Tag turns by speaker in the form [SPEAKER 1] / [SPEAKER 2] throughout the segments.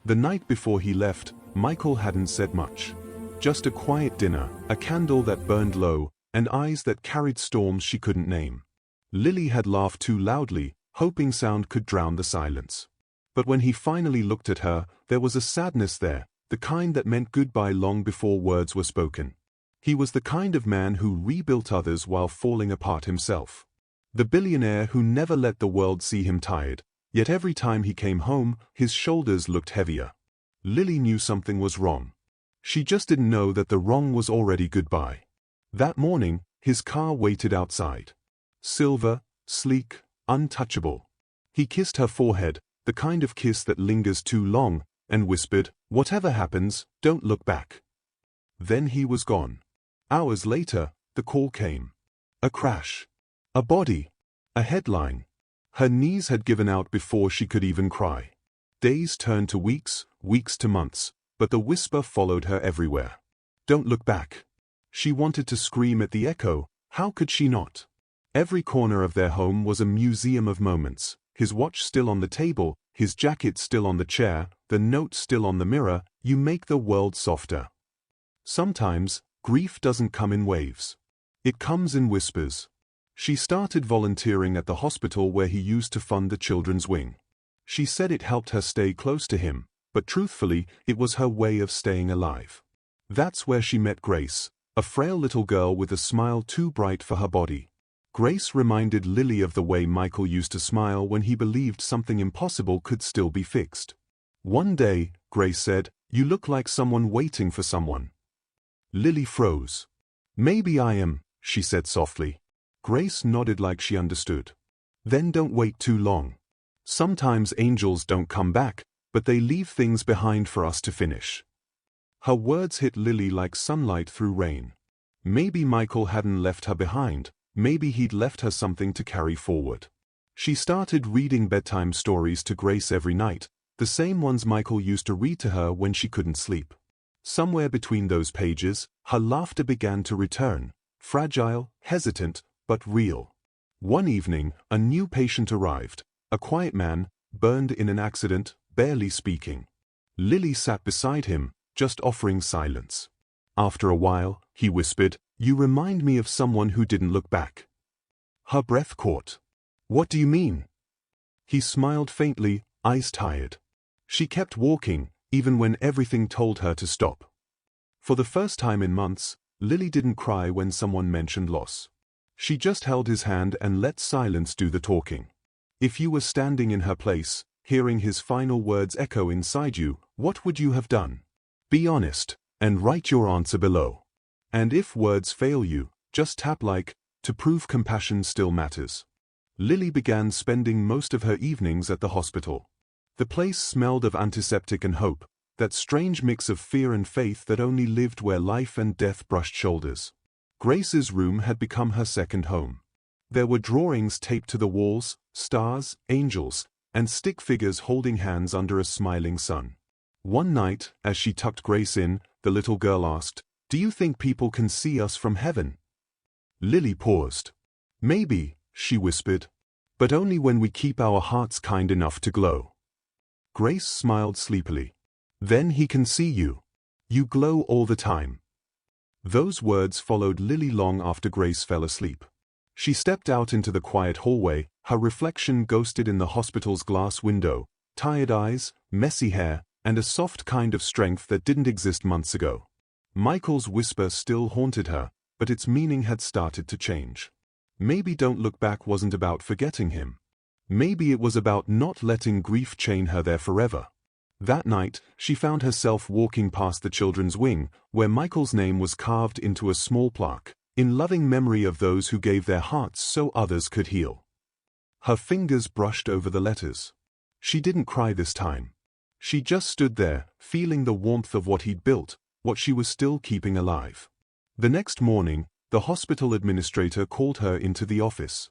[SPEAKER 1] The night before he left, Michael hadn't said much. Just a quiet dinner, a candle that burned low, and eyes that carried storms she couldn't name. Lily had laughed too loudly, hoping sound could drown the silence. But when he finally looked at her, there was a sadness there, the kind that meant goodbye long before words were spoken. He was the kind of man who rebuilt others while falling apart himself. The billionaire who never let the world see him tired, yet every time he came home, his shoulders looked heavier. Lily knew something was wrong. She just didn't know that the wrong was already goodbye. That morning, his car waited outside. Silver, sleek, untouchable. He kissed her forehead, the kind of kiss that lingers too long, and whispered, "Whatever happens, don't look back." Then he was gone. Hours later, the call came. A crash. A body. A headline. Her knees had given out before she could even cry. Days turned to weeks, weeks to months, but the whisper followed her everywhere. Don't look back. She wanted to scream at the echo, how could she not? Every corner of their home was a museum of moments, his watch still on the table, his jacket still on the chair, the note still on the mirror, you make the world softer. Sometimes, grief doesn't come in waves. It comes in whispers. She started volunteering at the hospital where he used to fund the children's wing. She said it helped her stay close to him, but truthfully, it was her way of staying alive. That's where she met Grace, a frail little girl with a smile too bright for her body. Grace reminded Lily of the way Michael used to smile when he believed something impossible could still be fixed. One day, Grace said, "You look like someone waiting for someone." Lily froze. "Maybe I am," she said softly. Grace nodded like she understood. "Then don't wait too long. Sometimes angels don't come back, but they leave things behind for us to finish." Her words hit Lily like sunlight through rain. Maybe Michael hadn't left her behind, maybe he'd left her something to carry forward. She started reading bedtime stories to Grace every night, the same ones Michael used to read to her when she couldn't sleep. Somewhere between those pages, her laughter began to return, fragile, hesitant, but real. One evening, a new patient arrived, a quiet man, burned in an accident, barely speaking. Lily sat beside him, just offering silence. After a while, he whispered, "You remind me of someone who didn't look back." Her breath caught. "What do you mean?" He smiled faintly, eyes tired. She kept walking, even when everything told her to stop. For the first time in months, Lily didn't cry when someone mentioned loss. She just held his hand and let silence do the talking. If you were standing in her place, hearing his final words echo inside you, what would you have done? Be honest, and write your answer below. And if words fail you, just tap like, to prove compassion still matters. Lily began spending most of her evenings at the hospital. The place smelled of antiseptic and hope, that strange mix of fear and faith that only lived where life and death brushed shoulders. Grace's room had become her second home. There were drawings taped to the walls, stars, angels, and stick figures holding hands under a smiling sun. One night, as she tucked Grace in, the little girl asked, "Do you think people can see us from heaven?" Lily paused. "Maybe," she whispered, "but only when we keep our hearts kind enough to glow." Grace smiled sleepily. "Then he can see you. You glow all the time." Those words followed Lily long after Grace fell asleep. She stepped out into the quiet hallway, her reflection ghosted in the hospital's glass window, tired eyes, messy hair, and a soft kind of strength that didn't exist months ago. Michael's whisper still haunted her, but its meaning had started to change. Maybe Don't Look Back wasn't about forgetting him. Maybe it was about not letting grief chain her there forever. That night, she found herself walking past the children's wing, where Michael's name was carved into a small plaque, in loving memory of those who gave their hearts so others could heal. Her fingers brushed over the letters. She didn't cry this time. She just stood there, feeling the warmth of what he'd built, what she was still keeping alive. The next morning, the hospital administrator called her into the office.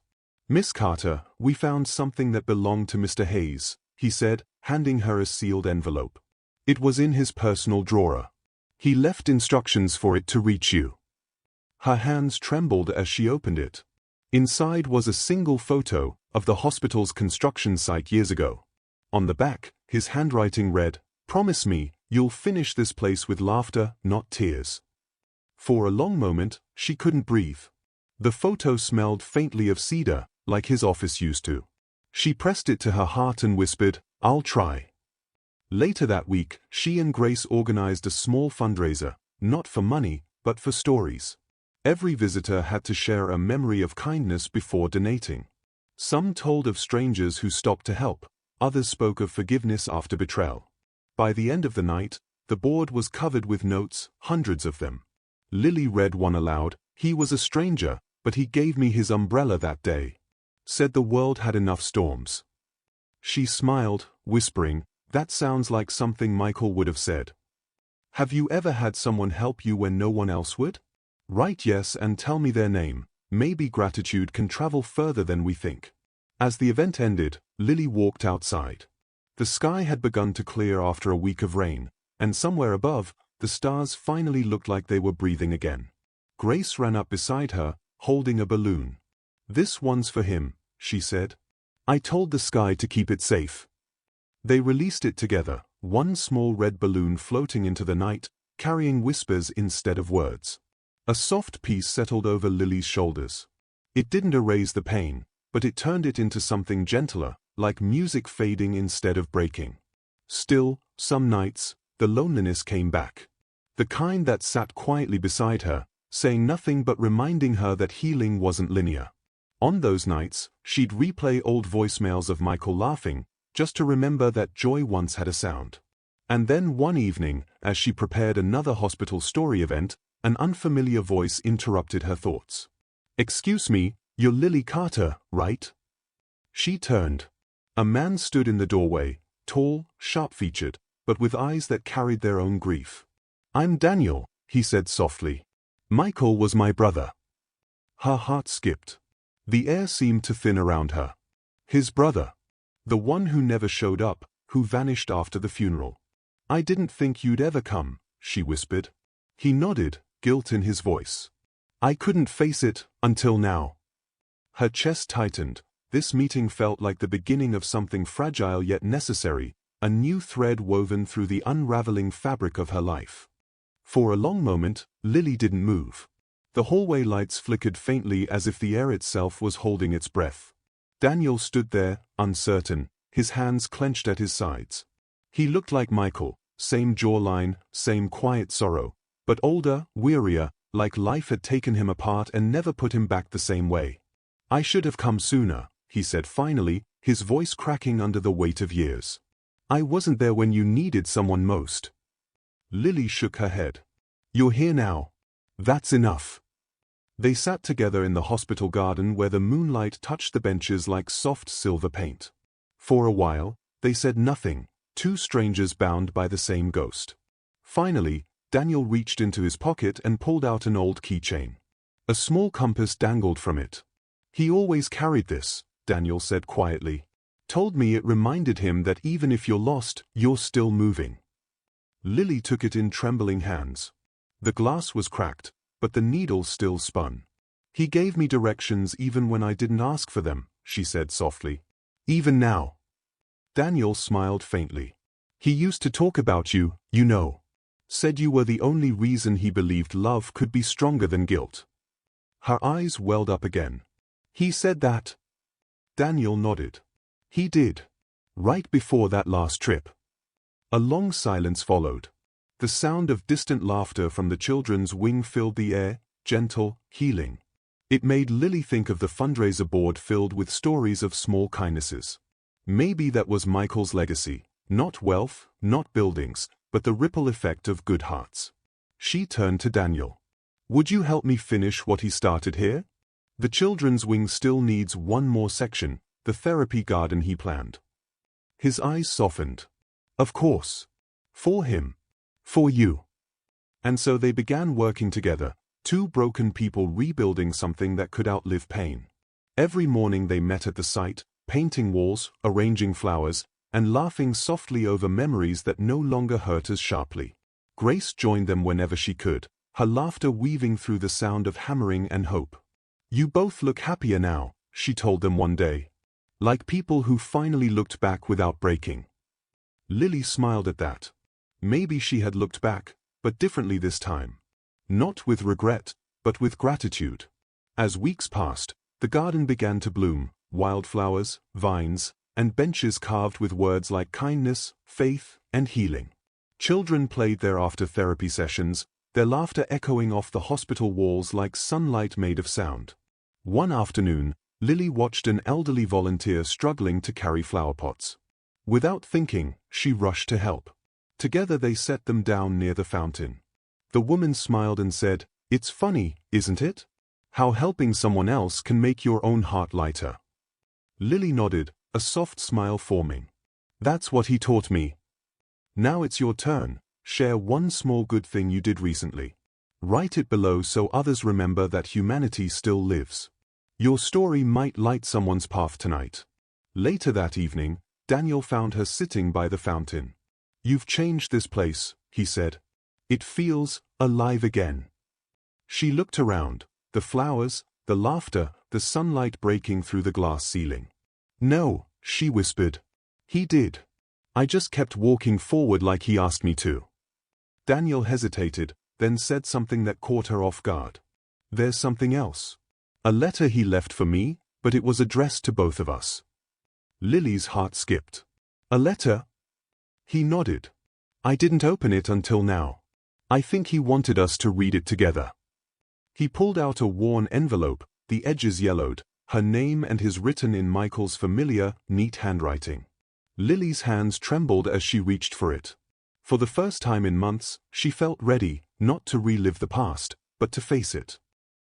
[SPEAKER 1] "Miss Carter, we found something that belonged to Mr. Hayes," he said, handing her a sealed envelope. "It was in his personal drawer. He left instructions for it to reach you." Her hands trembled as she opened it. Inside was a single photo of the hospital's construction site years ago. On the back, his handwriting read, Promise me, you'll finish this place with laughter, not tears. For a long moment, she couldn't breathe. The photo smelled faintly of cedar, like his office used to. She pressed it to her heart and whispered, "I'll try." Later that week, she and Grace organized a small fundraiser, not for money, but for stories. Every visitor had to share a memory of kindness before donating. Some told of strangers who stopped to help, others spoke of forgiveness after betrayal. By the end of the night, the board was covered with notes, hundreds of them. Lily read one aloud. "He was a stranger, but he gave me his umbrella that day. Said the world had enough storms." She smiled, whispering, "That sounds like something Michael would have said." Have you ever had someone help you when no one else would? Write yes and tell me their name. Maybe gratitude can travel further than we think. As the event ended, Lily walked outside. The sky had begun to clear after a week of rain, and somewhere above, the stars finally looked like they were breathing again. Grace ran up beside her, holding a balloon. "This one's for him," she said. "I told the sky to keep it safe." They released it together, one small red balloon floating into the night, carrying whispers instead of words. A soft peace settled over Lily's shoulders. It didn't erase the pain, but it turned it into something gentler, like music fading instead of breaking. Still, some nights, the loneliness came back. The kind that sat quietly beside her, saying nothing but reminding her that healing wasn't linear. On those nights, she'd replay old voicemails of Michael laughing, just to remember that joy once had a sound. And then one evening, as she prepared another hospital story event, an unfamiliar voice interrupted her thoughts. "Excuse me, you're Lily Carter, right?" She turned. A man stood in the doorway, tall, sharp-featured, but with eyes that carried their own grief. "I'm Daniel," he said softly. "Michael was my brother." Her heart skipped. The air seemed to thin around her. His brother. The one who never showed up, who vanished after the funeral. "I didn't think you'd ever come," she whispered. He nodded, guilt in his voice. "I couldn't face it, until now." Her chest tightened. This meeting felt like the beginning of something fragile yet necessary, a new thread woven through the unraveling fabric of her life. For a long moment, Lily didn't move. The hallway lights flickered faintly as if the air itself was holding its breath. Daniel stood there, uncertain, his hands clenched at his sides. He looked like Michael, same jawline, same quiet sorrow, but older, wearier, like life had taken him apart and never put him back the same way. "I should have come sooner," he said finally, his voice cracking under the weight of years. "I wasn't there when you needed someone most." Lily shook her head. "You're here now. That's enough." They sat together in the hospital garden where the moonlight touched the benches like soft silver paint. For a while, they said nothing, two strangers bound by the same ghost. Finally, Daniel reached into his pocket and pulled out an old keychain. A small compass dangled from it. "He always carried this," Daniel said quietly. "Told me it reminded him that even if you're lost, you're still moving." Lily took it in trembling hands. The glass was cracked, but the needle still spun. "He gave me directions even when I didn't ask for them," she said softly. "Even now." Daniel smiled faintly. "He used to talk about you, you know. Said you were the only reason he believed love could be stronger than guilt." Her eyes welled up again. "He said that?" Daniel nodded. "He did. Right before that last trip." A long silence followed. The sound of distant laughter from the children's wing filled the air, gentle, healing. It made Lily think of the fundraiser board filled with stories of small kindnesses. Maybe that was Michael's legacy, not wealth, not buildings, but the ripple effect of good hearts. She turned to Daniel. "Would you help me finish what he started here? The children's wing still needs one more section, the therapy garden he planned." His eyes softened. "Of course. For him. For you." And so they began working together, two broken people rebuilding something that could outlive pain. Every morning they met at the site, painting walls, arranging flowers, and laughing softly over memories that no longer hurt as sharply. Grace joined them whenever she could, her laughter weaving through the sound of hammering and hope. "You both look happier now," she told them one day. "Like people who finally looked back without breaking." Lily smiled at that. Maybe she had looked back, but differently this time. Not with regret, but with gratitude. As weeks passed, the garden began to bloom, wildflowers, vines, and benches carved with words like kindness, faith, and healing. Children played there after therapy sessions, their laughter echoing off the hospital walls like sunlight made of sound. One afternoon, Lily watched an elderly volunteer struggling to carry flower pots. Without thinking, she rushed to help. Together they set them down near the fountain. The woman smiled and said, "It's funny, isn't it? How helping someone else can make your own heart lighter." Lily nodded, a soft smile forming. "That's what he taught me." Now it's your turn. Share one small good thing you did recently. Write it below so others remember that humanity still lives. Your story might light someone's path tonight. Later that evening, Daniel found her sitting by the fountain. "You've changed this place," he said. "It feels alive again." She looked around, the flowers, the laughter, the sunlight breaking through the glass ceiling. "No," she whispered. "He did. I just kept walking forward like he asked me to." Daniel hesitated, then said something that caught her off guard. "There's something else. A letter he left for me, but it was addressed to both of us." Lily's heart skipped. "A letter?" He nodded. "I didn't open it until now. I think he wanted us to read it together." He pulled out a worn envelope, the edges yellowed, her name and his written in Michael's familiar, neat handwriting. Lily's hands trembled as she reached for it. For the first time in months, she felt ready, not to relive the past, but to face it.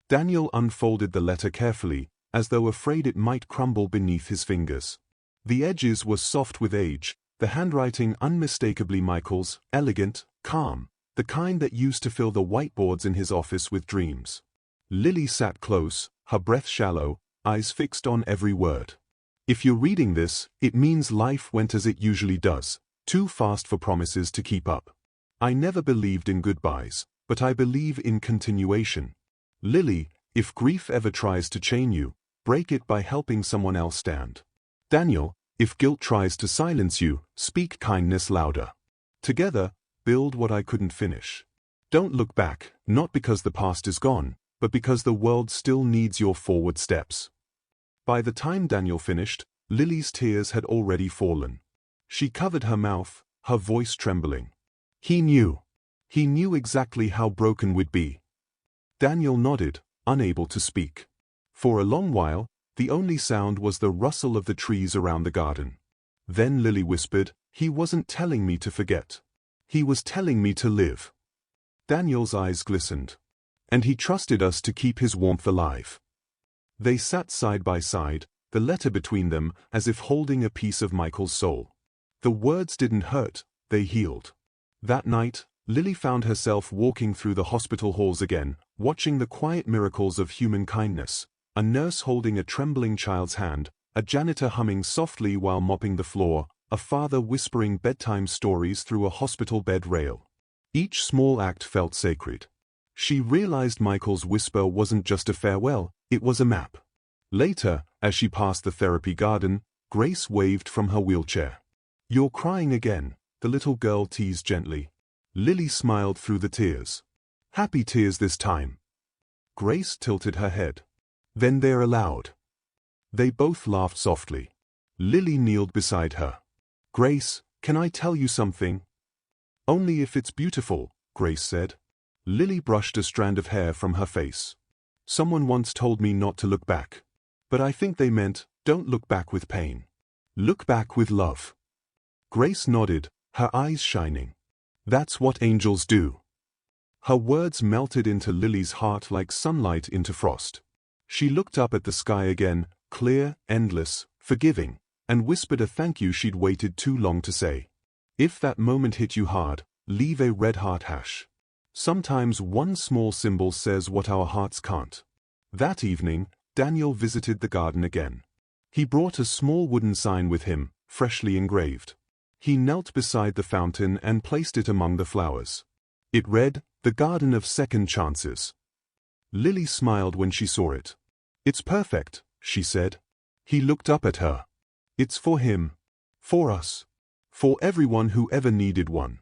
[SPEAKER 1] Daniel unfolded the letter carefully, as though afraid it might crumble beneath his fingers. The edges were soft with age, the handwriting unmistakably Michael's, elegant, calm, the kind that used to fill the whiteboards in his office with dreams. Lily sat close, her breath shallow, eyes fixed on every word. "If you're reading this, it means life went as it usually does, too fast for promises to keep up. I never believed in goodbyes, but I believe in continuation. Lily, if grief ever tries to chain you, break it by helping someone else stand. Daniel, if guilt tries to silence you, speak kindness louder. Together, build what I couldn't finish. Don't look back, not because the past is gone, but because the world still needs your forward steps." By the time Daniel finished, Lily's tears had already fallen. She covered her mouth, her voice trembling. He knew. He knew exactly how broken we'd be. Daniel nodded, unable to speak. For a long while, the only sound was the rustle of the trees around the garden. Then Lily whispered, "He wasn't telling me to forget. He was telling me to live." Daniel's eyes glistened. "And he trusted us to keep his warmth alive." They sat side by side, the letter between them as if holding a piece of Michael's soul. The words didn't hurt, they healed. That night, Lily found herself walking through the hospital halls again, watching the quiet miracles of human kindness, a nurse holding a trembling child's hand, a janitor humming softly while mopping the floor, a father whispering bedtime stories through a hospital bed rail. Each small act felt sacred. She realized Michael's whisper wasn't just a farewell, it was a map. Later, as she passed the therapy garden, Grace waved from her wheelchair. "You're crying again," the little girl teased gently. Lily smiled through the tears. "Happy tears this time." Grace tilted her head. "Then they're allowed." They both laughed softly. Lily kneeled beside her. "Grace, can I tell you something?" "Only if it's beautiful," Grace said. Lily brushed a strand of hair from her face. "Someone once told me not to look back. But I think they meant, don't look back with pain. Look back with love." Grace nodded, her eyes shining. "That's what angels do." Her words melted into Lily's heart like sunlight into frost. She looked up at the sky again, clear, endless, forgiving, and whispered a thank you she'd waited too long to say. If that moment hit you hard, leave a red heart hash. Sometimes one small symbol says what our hearts can't. That evening, Daniel visited the garden again. He brought a small wooden sign with him, freshly engraved. He knelt beside the fountain and placed it among the flowers. It read, "The Garden of Second Chances." Lily smiled when she saw it. "It's perfect," she said. He looked up at her. "It's for him. For us. For everyone who ever needed one."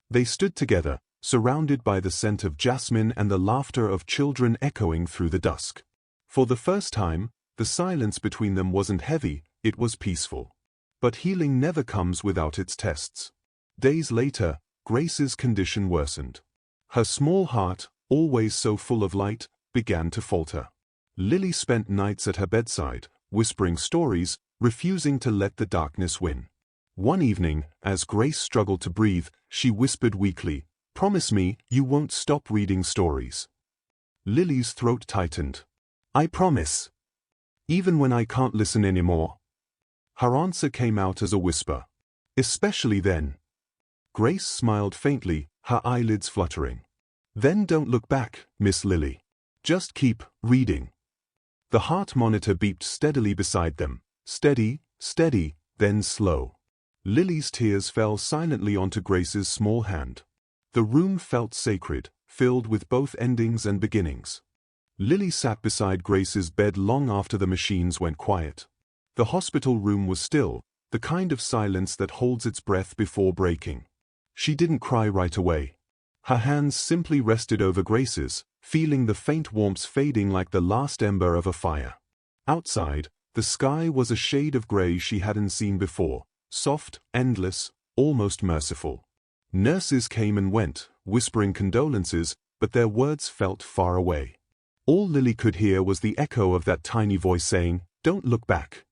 [SPEAKER 1] They stood together, surrounded by the scent of jasmine and the laughter of children echoing through the dusk. For the first time, the silence between them wasn't heavy, it was peaceful. But healing never comes without its tests. Days later, Grace's condition worsened. Her small heart, always so full of light, began to falter. Lily spent nights at her bedside, whispering stories, refusing to let the darkness win. One evening, as Grace struggled to breathe, she whispered weakly, "Promise me you won't stop reading stories." Lily's throat tightened. "I promise. Even when I can't listen anymore." Her answer came out as a whisper. "Especially then." Grace smiled faintly, her eyelids fluttering. "Then don't look back, Miss Lily. Just keep reading." The heart monitor beeped steadily beside them. Steady, steady, then slow. Lily's tears fell silently onto Grace's small hand. The room felt sacred, filled with both endings and beginnings. Lily sat beside Grace's bed long after the machines went quiet. The hospital room was still, the kind of silence that holds its breath before breaking. She didn't cry right away. Her hands simply rested over Grace's, feeling the faint warmth fading like the last ember of a fire. Outside, the sky was a shade of gray she hadn't seen before, soft, endless, almost merciful. Nurses came and went, whispering condolences, but their words felt far away. All Lily could hear was the echo of that tiny voice saying, "Don't look back."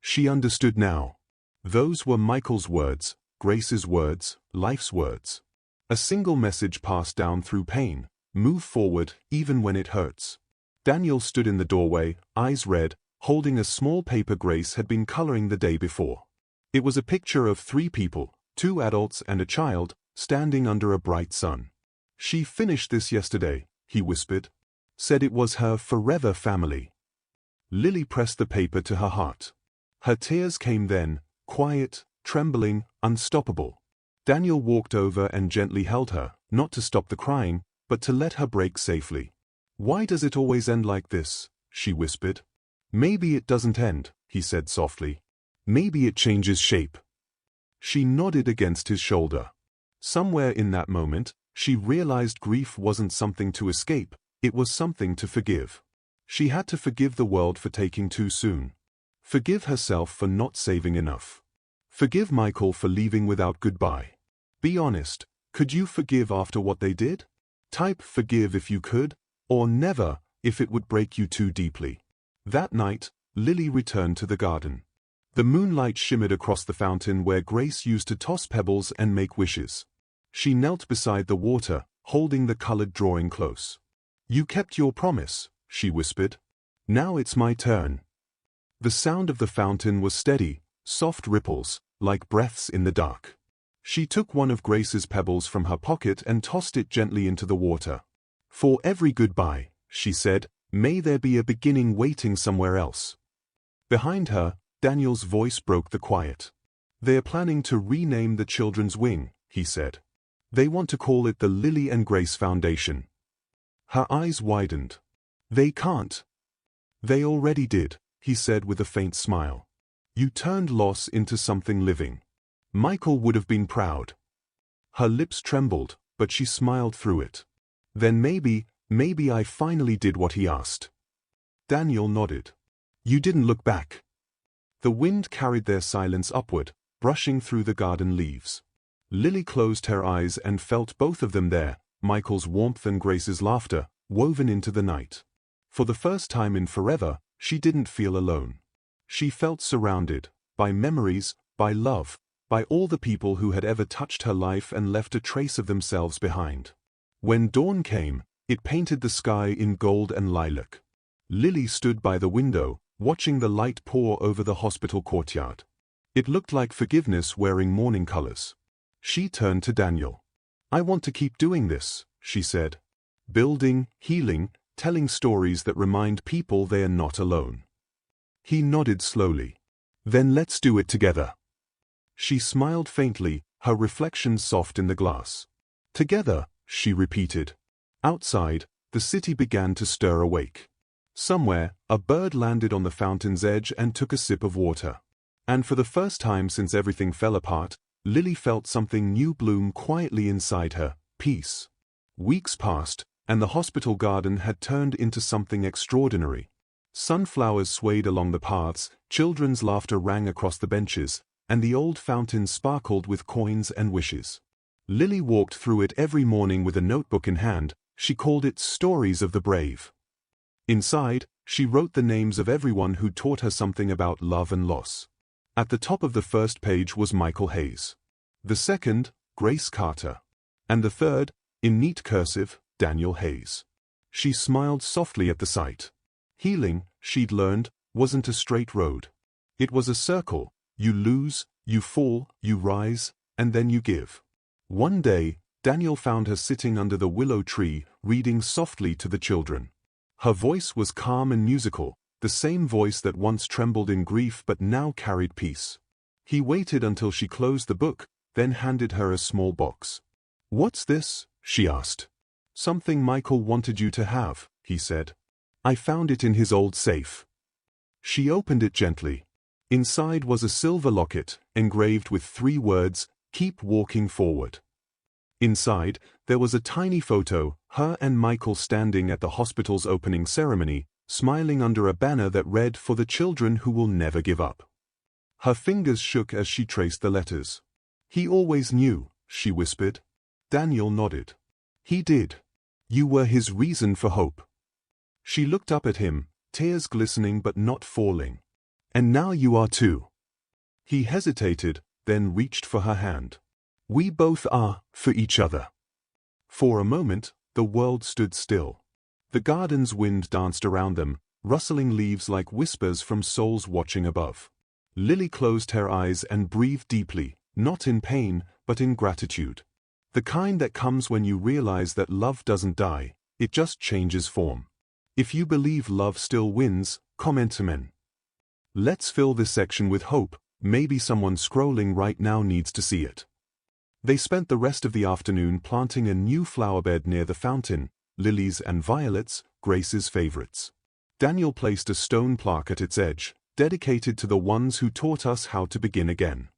[SPEAKER 1] She understood now. Those were Michael's words, Grace's words, life's words. A single message passed down through pain: move forward, even when it hurts. Daniel stood in the doorway, eyes red, holding a small paper Grace had been coloring the day before. It was a picture of 3 people, 2 adults and a child, standing under a bright sun. "She finished this yesterday," he whispered. "Said it was her forever family." Lily pressed the paper to her heart. Her tears came then, quiet, trembling, unstoppable. Daniel walked over and gently held her, not to stop the crying, but to let her break safely. "Why does it always end like this?" she whispered. "Maybe it doesn't end," he said softly. "Maybe it changes shape." She nodded against his shoulder. Somewhere in that moment, she realized grief wasn't something to escape, it was something to forgive. She had to forgive the world for taking too soon. Forgive herself for not saving enough. Forgive Michael for leaving without goodbye. Be honest, could you forgive after what they did? Type "forgive" if you could, or "never" if it would break you too deeply. That night, Lily returned to the garden. The moonlight shimmered across the fountain where Grace used to toss pebbles and make wishes. She knelt beside the water, holding the colored drawing close. "You kept your promise," she whispered. "Now it's my turn." The sound of the fountain was steady, soft ripples, like breaths in the dark. She took one of Grace's pebbles from her pocket and tossed it gently into the water. "For every goodbye," she said, "may there be a beginning waiting somewhere else." Behind her, Daniel's voice broke the quiet. "They're planning to rename the children's wing," he said. "They want to call it the Lily and Grace Foundation." Her eyes widened. "They can't." "They already did," he said with a faint smile. "You turned loss into something living. Michael would have been proud." Her lips trembled, but she smiled through it. "Then maybe I finally did what he asked." Daniel nodded. "You didn't look back." The wind carried their silence upward, brushing through the garden leaves. Lily closed her eyes and felt both of them there, Michael's warmth and Grace's laughter, woven into the night. For the first time in forever, she didn't feel alone. She felt surrounded, by memories, by love, by all the people who had ever touched her life and left a trace of themselves behind. When dawn came, it painted the sky in gold and lilac. Lily stood by the window, watching the light pour over the hospital courtyard. It looked like forgiveness wearing morning colors. She turned to Daniel. "I want to keep doing this," she said. "Building, healing, telling stories that remind people they are not alone." He nodded slowly. "Then let's do it together." She smiled faintly, her reflection soft in the glass. "Together," she repeated. Outside, the city began to stir awake. Somewhere, a bird landed on the fountain's edge and took a sip of water. And for the first time since everything fell apart, Lily felt something new bloom quietly inside her, peace. Weeks passed, and the hospital garden had turned into something extraordinary. Sunflowers swayed along the paths, children's laughter rang across the benches, and the old fountain sparkled with coins and wishes. Lily walked through it every morning with a notebook in hand. She called it Stories of the Brave. Inside, she wrote the names of everyone who taught her something about love and loss. At the top of the first page was Michael Hayes. The second, Grace Carter. And the third, in neat cursive, Daniel Hayes. She smiled softly at the sight. Healing, she'd learned, wasn't a straight road. It was a circle. You lose, you fall, you rise, and then you give. One day, Daniel found her sitting under the willow tree, reading softly to the children. Her voice was calm and musical, the same voice that once trembled in grief but now carried peace. He waited until she closed the book, then handed her a small box. "What's this?" she asked. "Something Michael wanted you to have," he said. "I found it in his old safe." She opened it gently. Inside was a silver locket, engraved with 3 words, "Keep walking forward." Inside, there was a tiny photo, her and Michael standing at the hospital's opening ceremony, smiling under a banner that read, "For the children who will never give up." Her fingers shook as she traced the letters. "He always knew," she whispered. Daniel nodded. "He did. You were his reason for hope." She looked up at him, tears glistening but not falling. "And now you are too." He hesitated, then reached for her hand. "We both are, for each other." For a moment, the world stood still. The garden's wind danced around them, rustling leaves like whispers from souls watching above. Lily closed her eyes and breathed deeply, not in pain, but in gratitude. The kind that comes when you realize that love doesn't die, it just changes form. If you believe love still wins, comment amen. Let's fill this section with hope. Maybe someone scrolling right now needs to see it. They spent the rest of the afternoon planting a new flowerbed near the fountain, lilies and violets, Grace's favorites. Daniel placed a stone plaque at its edge, dedicated to the ones who taught us how to begin again.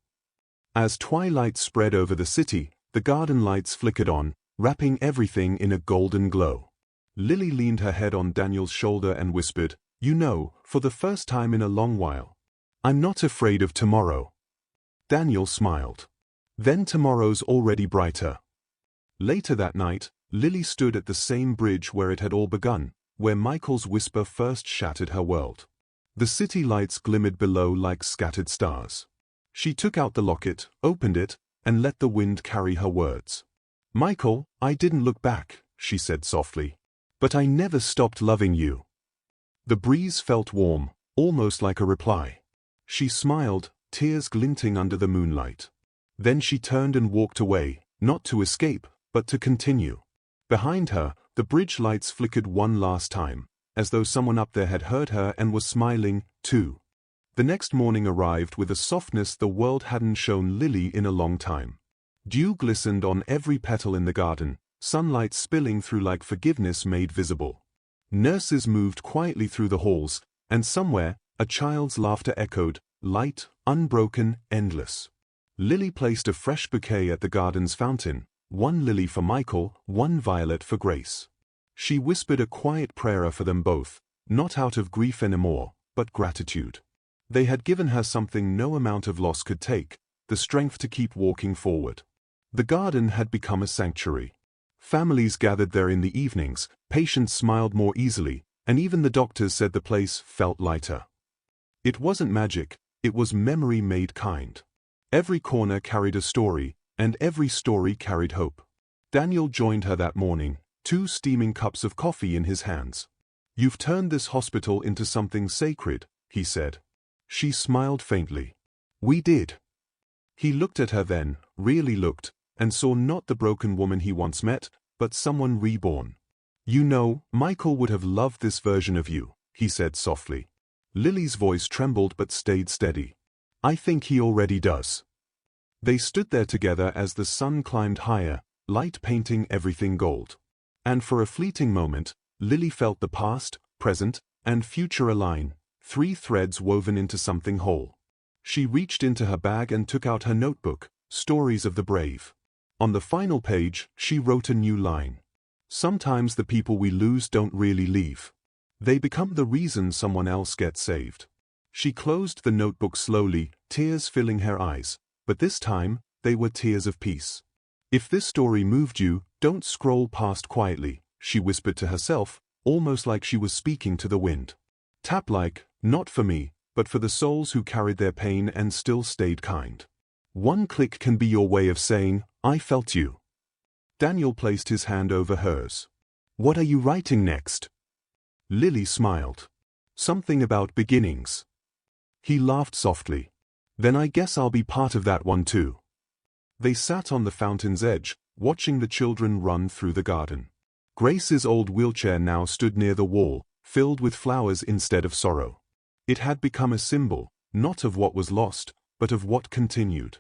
[SPEAKER 1] As twilight spread over the city, the garden lights flickered on, wrapping everything in a golden glow. Lily leaned her head on Daniel's shoulder and whispered, "You know, for the first time in a long while, I'm not afraid of tomorrow." Daniel smiled. "Then tomorrow's already brighter." Later that night, Lily stood at the same bridge where it had all begun, where Michael's whisper first shattered her world. The city lights glimmered below like scattered stars. She took out the locket, opened it, and let the wind carry her words. "Michael, I didn't look back," she said softly. "But I never stopped loving you." The breeze felt warm, almost like a reply. She smiled, tears glinting under the moonlight. Then she turned and walked away, not to escape, but to continue. Behind her, the bridge lights flickered one last time, as though someone up there had heard her and was smiling, too. The next morning arrived with a softness the world hadn't shown Lily in a long time. Dew glistened on every petal in the garden, sunlight spilling through like forgiveness made visible. Nurses moved quietly through the halls, and somewhere, a child's laughter echoed, light, unbroken, endless. Lily placed a fresh bouquet at the garden's fountain, one lily for Michael, one violet for Grace. She whispered a quiet prayer for them both, not out of grief anymore, but gratitude. They had given her something no amount of loss could take, the strength to keep walking forward. The garden had become a sanctuary. Families gathered there in the evenings, patients smiled more easily, and even the doctors said the place felt lighter. It wasn't magic, it was memory made kind. Every corner carried a story, and every story carried hope. Daniel joined her that morning, 2 steaming cups of coffee in his hands. "You've turned this hospital into something sacred," he said. She smiled faintly. "We did." He looked at her then, really looked, and saw not the broken woman he once met, but someone reborn. "You know, Michael would have loved this version of you," he said softly. Lily's voice trembled but stayed steady. "I think he already does." They stood there together as the sun climbed higher, light painting everything gold. And for a fleeting moment, Lily felt the past, present, and future align, 3 threads woven into something whole. She reached into her bag and took out her notebook, Stories of the Brave. On the final page, she wrote a new line. Sometimes the people we lose don't really leave. They become the reason someone else gets saved. She closed the notebook slowly, tears filling her eyes, but this time, they were tears of peace. If this story moved you, don't scroll past quietly, she whispered to herself, almost like she was speaking to the wind. Tap like, not for me, but for the souls who carried their pain and still stayed kind. One click can be your way of saying, I felt you. Daniel placed his hand over hers. What are you writing next? Lily smiled. Something about beginnings. He laughed softly. Then I guess I'll be part of that one too. They sat on the fountain's edge, watching the children run through the garden. Grace's old wheelchair now stood near the wall, filled with flowers instead of sorrow. It had become a symbol, not of what was lost, but of what continued.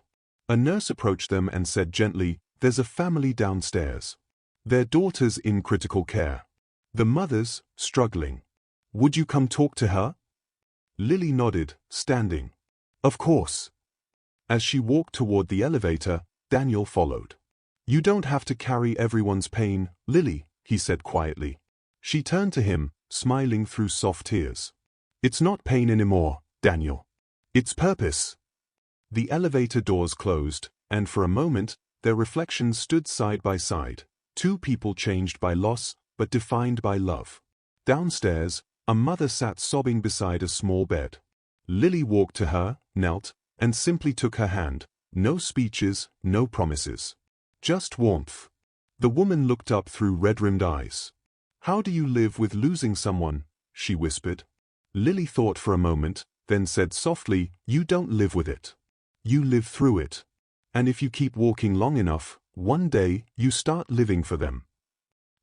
[SPEAKER 1] A nurse approached them and said gently, There's a family downstairs. Their daughter's in critical care. The mother's struggling. Would you come talk to her? Lily nodded, standing. Of course. As she walked toward the elevator, Daniel followed. You don't have to carry everyone's pain, Lily, he said quietly. She turned to him, smiling through soft tears. It's not pain anymore, Daniel. It's purpose. The elevator doors closed, and for a moment, their reflections stood side by side. Two people changed by loss, but defined by love. Downstairs, a mother sat sobbing beside a small bed. Lily walked to her, knelt, and simply took her hand. No speeches, no promises. Just warmth. The woman looked up through red-rimmed eyes. How do you live with losing someone? She whispered. Lily thought for a moment, then said softly, You don't live with it. You live through it. And if you keep walking long enough, one day, you start living for them.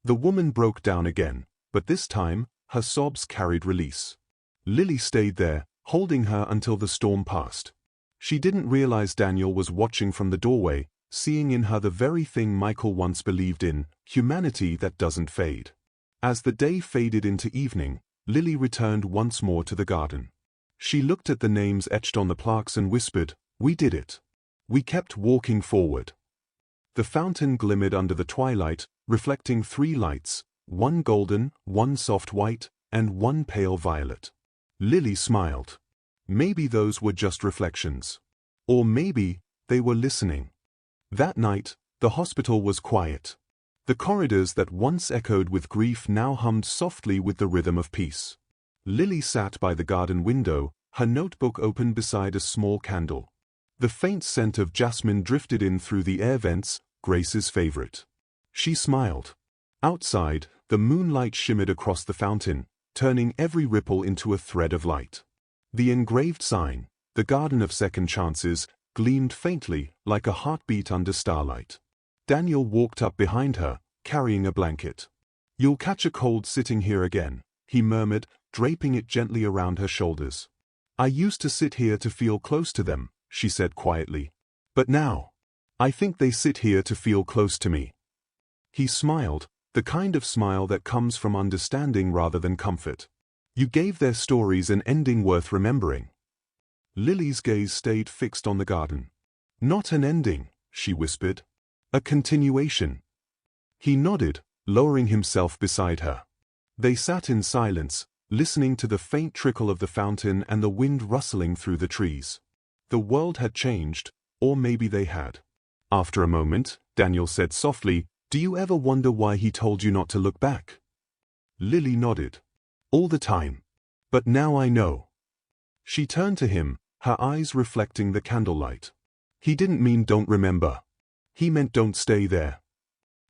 [SPEAKER 1] The woman broke down again, but this time, her sobs carried release. Lily stayed there, holding her until the storm passed. She didn't realize Daniel was watching from the doorway, seeing in her the very thing Michael once believed in, humanity that doesn't fade. As the day faded into evening, Lily returned once more to the garden. She looked at the names etched on the plaques and whispered, We did it. We kept walking forward. The fountain glimmered under the twilight, reflecting three lights, one golden, one soft white, and one pale violet. Lily smiled. Maybe those were just reflections. Or maybe they were listening. That night, the hospital was quiet. The corridors that once echoed with grief now hummed softly with the rhythm of peace. Lily sat by the garden window, her notebook open beside a small candle. The faint scent of jasmine drifted in through the air vents, Grace's favorite. She smiled. Outside, the moonlight shimmered across the fountain, turning every ripple into a thread of light. The engraved sign, the Garden of Second Chances, gleamed faintly, like a heartbeat under starlight. Daniel walked up behind her, carrying a blanket. You'll catch a cold sitting here again, he murmured, draping it gently around her shoulders. I used to sit here to feel close to them, she said quietly. But now, I think they sit here to feel close to me. He smiled, the kind of smile that comes from understanding rather than comfort. You gave their stories an ending worth remembering. Lily's gaze stayed fixed on the garden. Not an ending, she whispered. A continuation. He nodded, lowering himself beside her. They sat in silence, listening to the faint trickle of the fountain and the wind rustling through the trees. The world had changed, or maybe they had. After a moment, Daniel said softly, Do you ever wonder why he told you not to look back? Lily nodded. All the time. But now I know. She turned to him, her eyes reflecting the candlelight. He didn't mean don't remember. He meant don't stay there.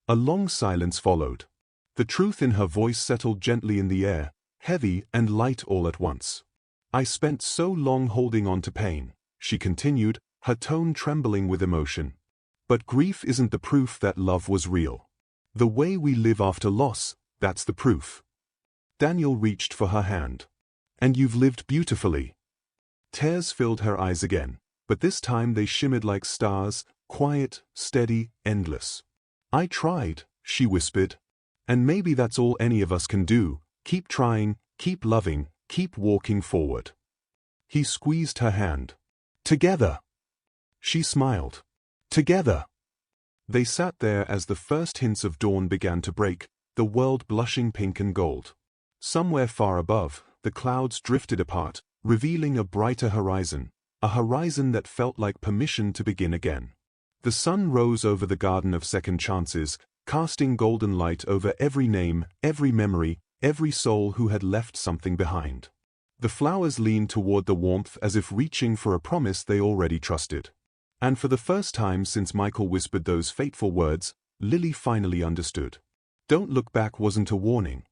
[SPEAKER 1] A long silence followed. The truth in her voice settled gently in the air, heavy and light all at once. I spent so long holding on to pain, she continued, her tone trembling with emotion. But grief isn't the proof that love was real. The way we live after loss, that's the proof. Daniel reached for her hand. And you've lived beautifully. Tears filled her eyes again, but this time they shimmered like stars, quiet, steady, endless. I tried, she whispered. And maybe that's all any of us can do, keep trying, keep loving, keep walking forward. He squeezed her hand. Together. She smiled. Together. They sat there as the first hints of dawn began to break, the world blushing pink and gold. Somewhere far above, the clouds drifted apart, revealing a brighter horizon, a horizon that felt like permission to begin again. The sun rose over the garden of second chances, casting golden light over every name, every memory, every soul who had left something behind. The flowers leaned toward the warmth as if reaching for a promise they already trusted. And for the first time since Michael whispered those fateful words, Lily finally understood. Don't look back wasn't a warning.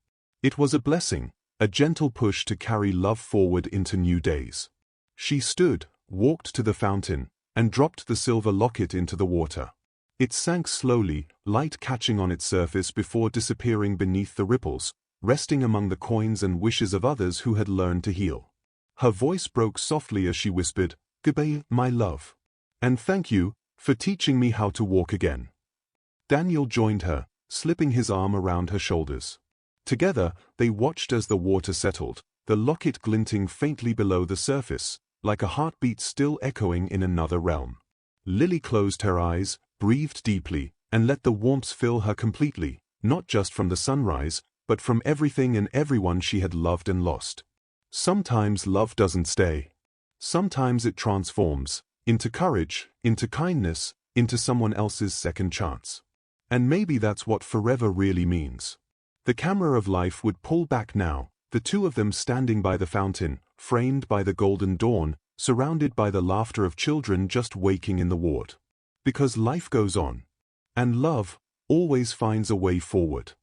[SPEAKER 1] It was a blessing, a gentle push to carry love forward into new days. She stood, walked to the fountain, and dropped the silver locket into the water. It sank slowly, light catching on its surface before disappearing beneath the ripples, resting among the coins and wishes of others who had learned to heal. Her voice broke softly as she whispered, "Goodbye, my love. And thank you for teaching me how to walk again." Daniel joined her, slipping his arm around her shoulders. Together, they watched as the water settled, the locket glinting faintly below the surface, like a heartbeat still echoing in another realm. Lily closed her eyes, breathed deeply, and let the warmth fill her completely, not just from the sunrise, but from everything and everyone she had loved and lost. Sometimes love doesn't stay. Sometimes it transforms, into courage, into kindness, into someone else's second chance. And maybe that's what forever really means. The camera of life would pull back now, the two of them standing by the fountain, framed by the golden dawn, surrounded by the laughter of children just waking in the ward. Because life goes on. And love always finds a way forward.